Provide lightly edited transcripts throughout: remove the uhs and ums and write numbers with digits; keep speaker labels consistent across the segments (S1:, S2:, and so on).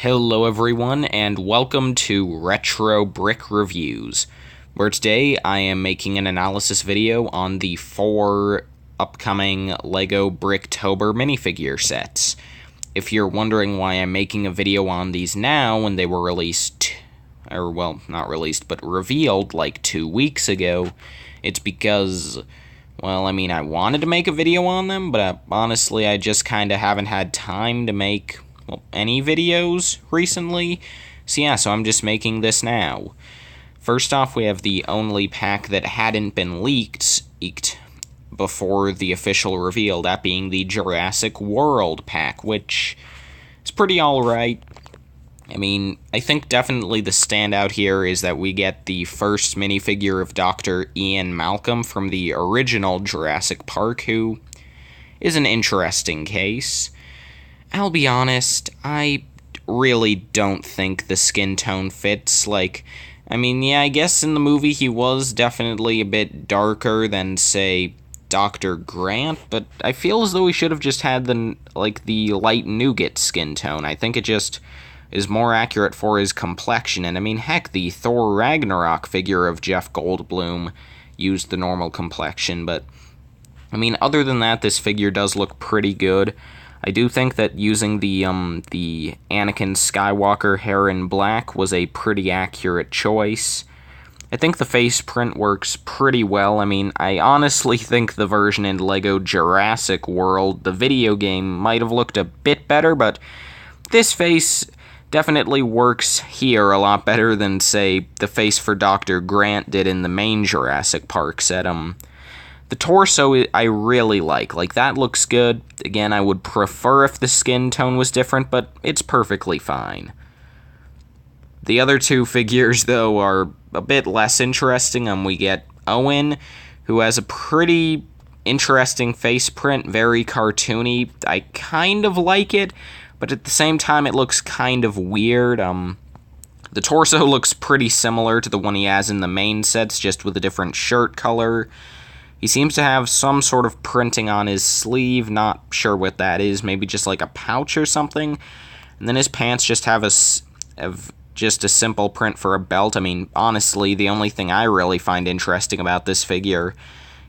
S1: Hello everyone, and welcome to Retro Brick Reviews, where today I am making an analysis video on the 4 upcoming LEGO Bricktober minifigure sets. If you're wondering why I'm making a video on these now when they were released, or well, not released, but revealed like 2 weeks ago, it's because, well, I wanted to make a video on them, but honestly I just kinda haven't had time to make any videos recently, so I'm just making this now. First off, we have the only pack that hadn't been leaked before the official reveal, that being the Jurassic World pack, which is pretty alright. I think definitely the standout here is that we get the first minifigure of Dr. Ian Malcolm from the original Jurassic Park, who is an interesting case. I'll be honest, I really don't think the skin tone fits. I guess in the movie he was definitely a bit darker than, say, Dr. Grant, but I feel as though he should have just had the light nougat skin tone. I think it just is more accurate for his complexion, and heck, the Thor Ragnarok figure of Jeff Goldblum used the normal complexion, but, other than that, this figure does look pretty good. I do think that using the Anakin Skywalker hair in black was a pretty accurate choice. I think the face print works pretty well. I honestly think the version in LEGO Jurassic World, the video game, might have looked a bit better, but this face definitely works here a lot better than, say, the face for Dr. Grant did in the main Jurassic Park set. The torso I really like that looks good. Again, I would prefer if the skin tone was different, but it's perfectly fine. The other two figures, though, are a bit less interesting. We get Owen, who has a pretty interesting face print, very cartoony. I kind of like it, but at the same time it looks kind of weird. The torso looks pretty similar to the one he has in the main sets, just with a different shirt color. He seems to have some sort of printing on his sleeve, not sure what that is, maybe just like a pouch or something. And then his pants just have just a simple print for a belt. Honestly, the only thing I really find interesting about this figure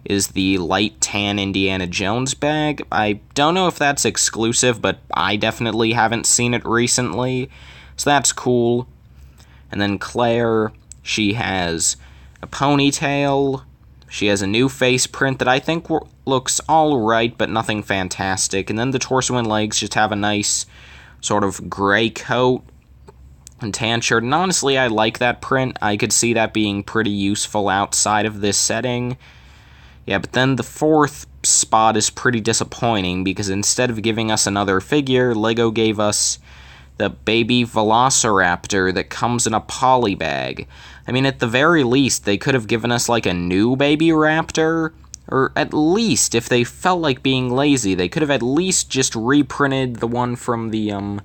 S1: is the light tan Indiana Jones bag. I don't know if that's exclusive, but I definitely haven't seen it recently, so that's cool. And then Claire, she has a ponytail. She has a new face print that I think looks alright, but nothing fantastic. And then the torso and legs just have a nice sort of gray coat and tan shirt. And honestly, I like that print. I could see that being pretty useful outside of this setting. Yeah, but then the fourth spot is pretty disappointing, because instead of giving us another figure, LEGO gave us the baby Velociraptor that comes in a poly bag. At the very least, they could have given us, a new baby raptor, or at least, if they felt like being lazy, they could have at least just reprinted the one from the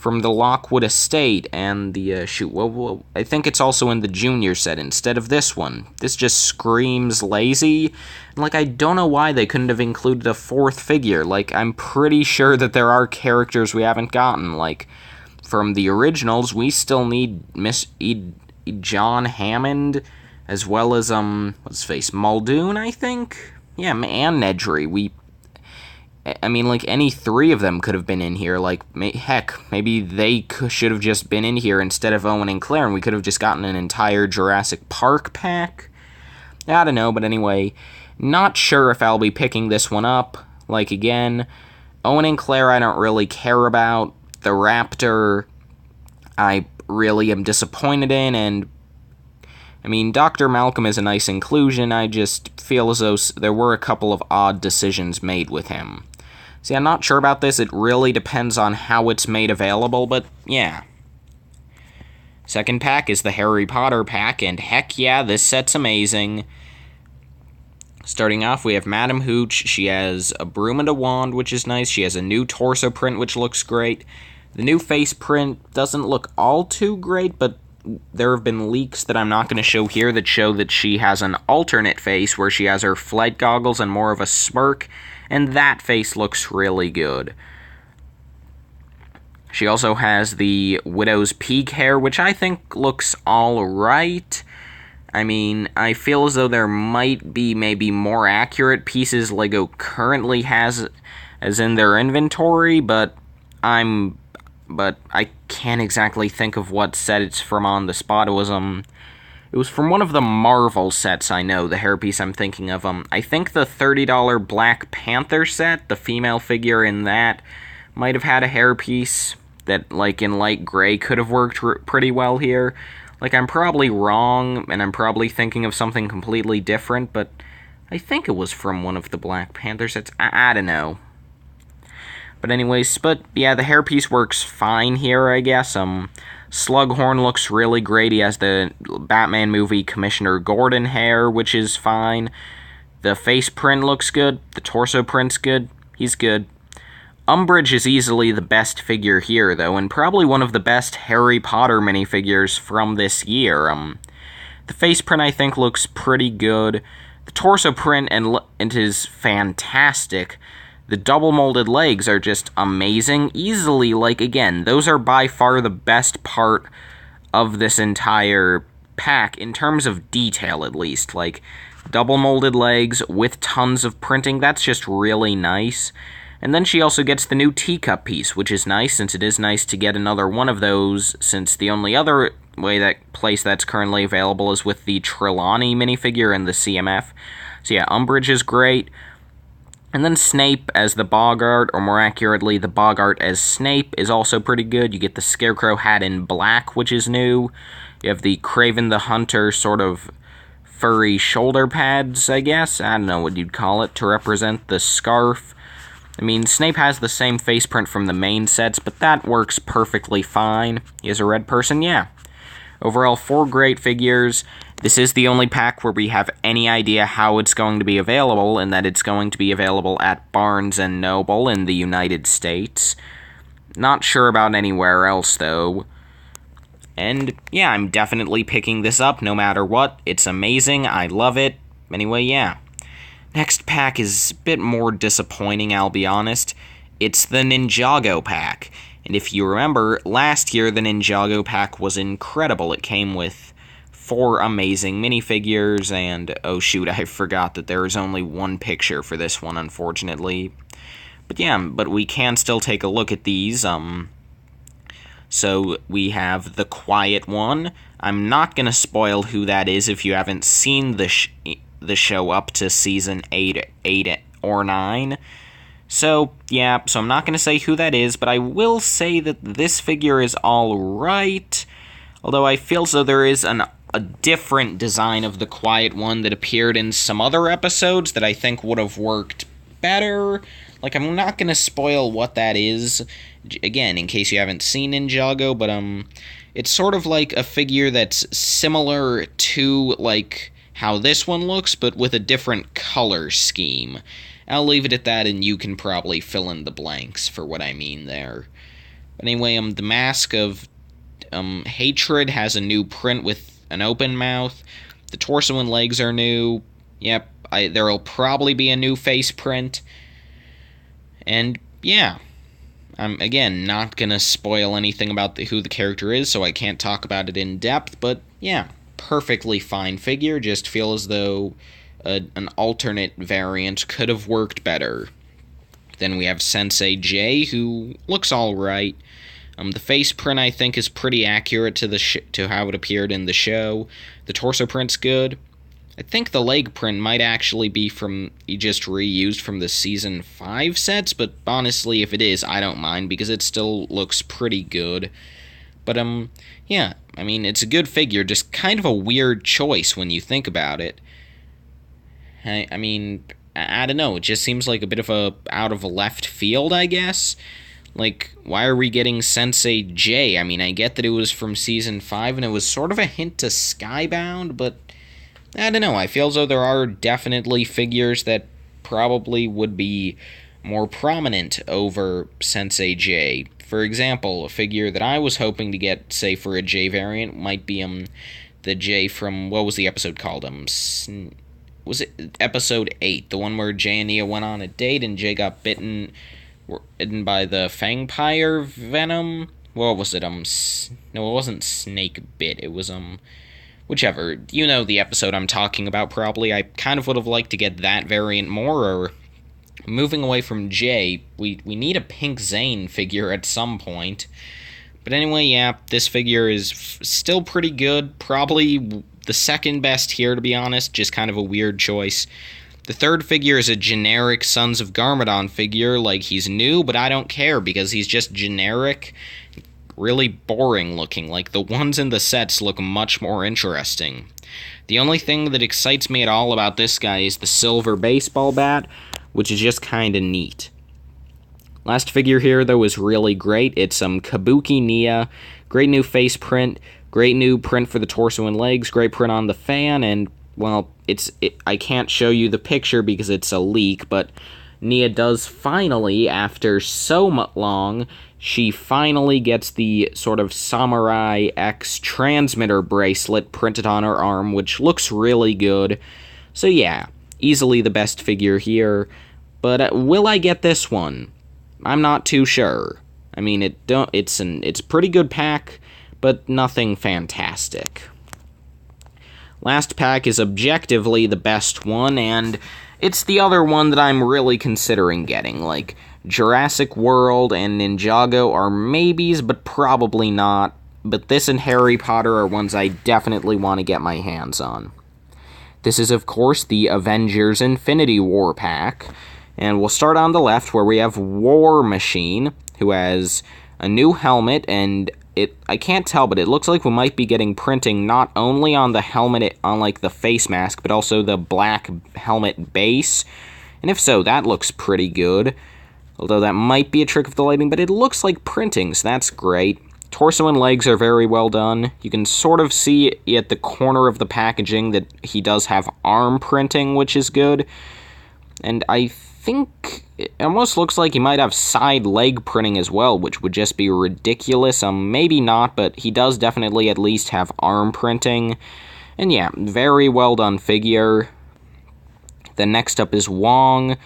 S1: Lockwood Estate and the, I think it's also in the Junior set instead of this one. This just screams lazy, and, I don't know why they couldn't have included a fourth figure. I'm pretty sure that there are characters we haven't gotten, from the originals, we still need John Hammond, as well as, what's his face, Muldoon, I think? Yeah, and Nedry. Any three of them could have been in here. Heck, maybe they should have just been in here instead of Owen and Claire, and we could have just gotten an entire Jurassic Park pack. I don't know, but anyway, not sure if I'll be picking this one up. Again, Owen and Claire I don't really care about. The Raptor, I really am disappointed in, and Dr. Malcolm is a nice inclusion. I just feel as though there were a couple of odd decisions made with him. See, I'm not sure about this. It really depends on how it's made available, but yeah. Second pack is the Harry Potter pack, and heck yeah, this set's amazing. Starting off, we have Madam Hooch. She has a broom and a wand, which is nice. She has a new torso print, which looks great. The new face print doesn't look all too great, but there have been leaks that I'm not going to show here that show that she has an alternate face where she has her flight goggles and more of a smirk, and that face looks really good. She also has the Widow's Peak hair, which I think looks alright. I mean, I feel as though there might be maybe more accurate pieces LEGO currently has as in their inventory, but I can't exactly think of what set it's from on the spot. It was from one of the Marvel sets, I know, the hairpiece I'm thinking of. I think the $30 Black Panther set, the female figure in that, might have had a hairpiece that, like, in light gray could have worked pretty well here. Like, I'm probably wrong, and I'm probably thinking of something completely different, but I think it was from one of the Black Panther sets. I don't know. But anyways, yeah, the hairpiece works fine here, I guess. Slughorn looks really great. He has the Batman movie Commissioner Gordon hair, which is fine. The face print looks good. The torso print's good. He's good. Umbridge is easily the best figure here, though, and probably one of the best Harry Potter minifigures from this year. The face print, I think, looks pretty good. The torso print and is fantastic. The double-molded legs are just amazing. Easily, like, again, those are by far the best part of this entire pack, in terms of detail, at least. Like, double-molded legs with tons of printing, that's just really nice. And then she also gets the new teacup piece, which is nice, since it is nice to get another one of those, since the only other place that's currently available is with the Trelawney minifigure and the CMF. So yeah, Umbridge is great. And then Snape as the Boggart, or more accurately, the Boggart as Snape, is also pretty good. You get the Scarecrow hat in black, which is new. You have the Craven the Hunter sort of furry shoulder pads, I guess. I don't know what you'd call it, to represent the scarf. I mean, Snape has the same face print from the main sets, but that works perfectly fine. He is a red person, yeah. Overall, 4 great figures. This is the only pack where we have any idea how it's going to be available, and that it's going to be available at Barnes & Noble in the United States. Not sure about anywhere else, though. And, yeah, I'm definitely picking this up no matter what. It's amazing. I love it. Anyway, yeah. Next pack is a bit more disappointing, I'll be honest. It's the Ninjago pack. And if you remember, last year the Ninjago pack was incredible. It came with 4 amazing minifigures, and oh shoot, I forgot that there is only one picture for this one, unfortunately. But yeah, but we can still take a look at these. So we have the Quiet One. I'm not gonna spoil who that is if you haven't seen the show up to season 8 or 9. So, yeah, so I'm not going to say who that is, but I will say that this figure is alright, although I feel as though there is a different design of the Quiet One that appeared in some other episodes that I think would have worked better. Like, I'm not going to spoil what that is, again, in case you haven't seen Ninjago, but, it's sort of like a figure that's similar to, like, how this one looks, but with a different color scheme. I'll leave it at that, and you can probably fill in the blanks for what I mean there. But anyway, the Mask of Hatred has a new print with an open mouth. The torso and legs are new. Yep, there'll probably be a new face print. And, yeah. I'm, again, not gonna spoil anything about who the character is, so I can't talk about it in depth, but, yeah. Perfectly fine figure, just feel as though an alternate variant could have worked better. Then we have Sensei J, who looks alright. The face print, I think, is pretty accurate to how it appeared in the show. The torso print's good. I think the leg print might actually be just reused from the Season 5 sets, but honestly, if it is, I don't mind, because it still looks pretty good. But, yeah, I mean, it's a good figure, just kind of a weird choice when you think about it. I mean, I don't know, it just seems like a bit of out of left field, I guess. Like, why are we getting Sensei J? I mean, I get that it was from Season 5, and it was sort of a hint to Skybound, but I don't know, I feel as though there are definitely figures that probably would be more prominent over Sensei J. For example, a figure that I was hoping to get, say, for a J variant might be, the J from, what was the episode called? Was it episode 8, the one where Jay and Nia went on a date and Jay got bitten by the Fangpire venom? what was it, no, it wasn't Snake Bit, it was, whichever. You know the episode I'm talking about, probably. I kind of would have liked to get that variant more, or moving away from Jay, we need a Pink Zane figure at some point. But anyway, yeah, this figure is still pretty good. Probably the second best here, to be honest. Just kind of a weird choice. The third figure is a generic Sons of Garmadon figure. Like, he's new, but I don't care because he's just generic. Really boring looking. Like, the ones in the sets look much more interesting. The only thing that excites me at all about this guy is the silver baseball bat, which is just kind of neat. Last figure here, though, is really great. It's Kabuki Nia. Great new face print. Great new print for the torso and legs. Great print on the fan. And, well, I can't show you the picture because it's a leak, but Nia does finally, after so long, she finally gets the sort of Samurai X transmitter bracelet printed on her arm, which looks really good. So, yeah, easily the best figure here. But will I get this one? I'm not too sure. I mean, it's a pretty good pack, but nothing fantastic. Last pack is objectively the best one, and it's the other one that I'm really considering getting. Like, Jurassic World and Ninjago are maybes, but probably not. But this and Harry Potter are ones I definitely want to get my hands on. This is, of course, the Avengers Infinity War pack. And we'll start on the left where we have War Machine, who has a new helmet, and I can't tell, but it looks like we might be getting printing not only on the helmet, on like the face mask, but also the black helmet base. And if so, that looks pretty good. Although that might be a trick of the lighting, but it looks like printing, so that's great. Torso and legs are very well done. You can sort of see at the corner of the packaging that he does have arm printing, which is good. And I think it almost looks like he might have side leg printing as well, which would just be ridiculous. Maybe not, but he does definitely at least have arm printing. And yeah, very well done figure. Then next up is Wong,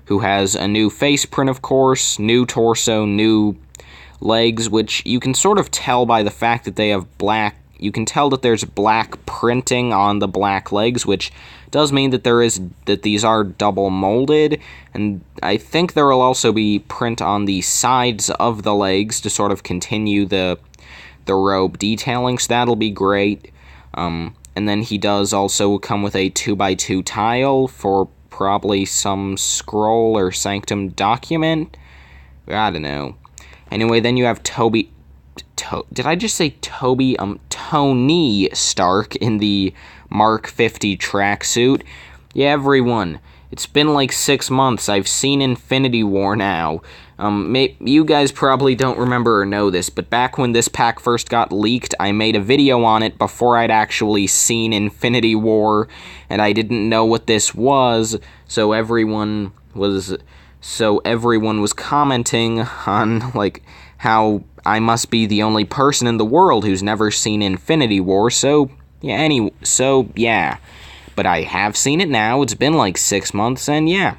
S1: who has a new face print, of course, new torso, new legs, which you can sort of tell by the fact that they have black. You can tell that there's black printing on the black legs, which does mean that these are double molded, and I think there will also be print on the sides of the legs to sort of continue the robe detailing, so that'll be great. And then he does also come with a 2x2 tile for probably some scroll or sanctum document. I don't know. Anyway, then you have did I just say Toby? Tony Stark in the Mark 50 tracksuit. Yeah, everyone. It's been like 6 months. I've seen Infinity War now. You guys probably don't remember or know this, but back when this pack first got leaked, I made a video on it before I'd actually seen Infinity War, and I didn't know what this was, so everyone was commenting on, like, how I must be the only person in the world who's never seen Infinity War, so yeah. But I have seen it now. It's been like 6 months, and yeah,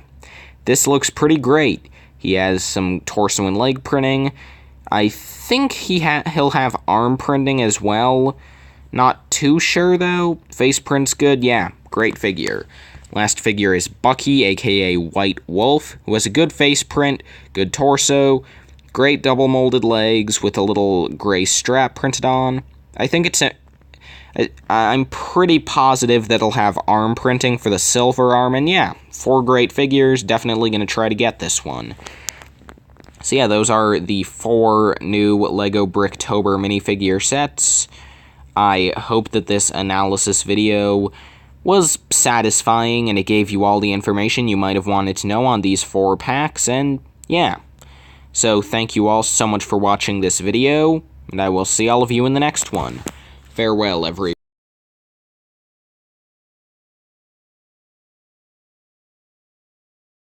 S1: this looks pretty great. He has some torso and leg printing. I think he'll have arm printing as well. Not too sure, though. Face print's good. Yeah, great figure. Last figure is Bucky, aka White Wolf, who has a good face print, good torso, great double molded legs with a little gray strap printed on. I think I'm pretty positive that it'll have arm printing for the silver arm, and yeah, 4 great figures, definitely going to try to get this one. So yeah, those are the 4 new LEGO Bricktober minifigure sets. I hope that this analysis video was satisfying and it gave you all the information you might have wanted to know on these 4 packs, and yeah. So thank you all so much for watching this video, and I will see all of you in the next one. Farewell, everyone.